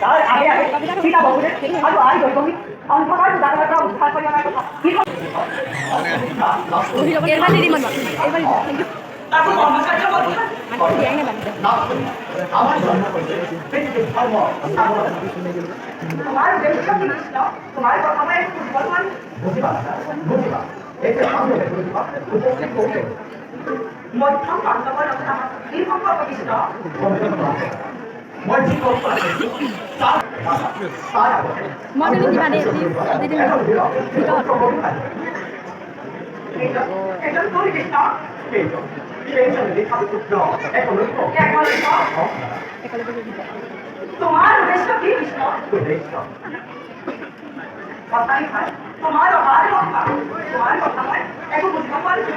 তার আগে আগে সীতা বাবুদের আরো আই দৈবী অন্ধকার দাদারা উদ্ধার করে আনার কথা কি এরবার দিদি মন এরবার তারপর ব্রহ্মচার্য বলতে আমি দিয়ে না বাদ আমার জন্য ধর্ম তোমার দেশ কি কৃষ্ণ তোমার কথা মানে বলমান বুঝিবা এই যে সামনে বুঝিবা উপস্থিত করতে মধ্যম পাণ্ডবের কথা কি সম্পর্ক কৃষ্ণ মধ্যম মনে দিবা নে দিদি এটা তো কৃষ্ণ তোমার উদ্দেশ্য কি কৃষ্ণ কথাই হয় তোমার অভার কথা তোমার কথা হয় এখন বুঝতে পারছি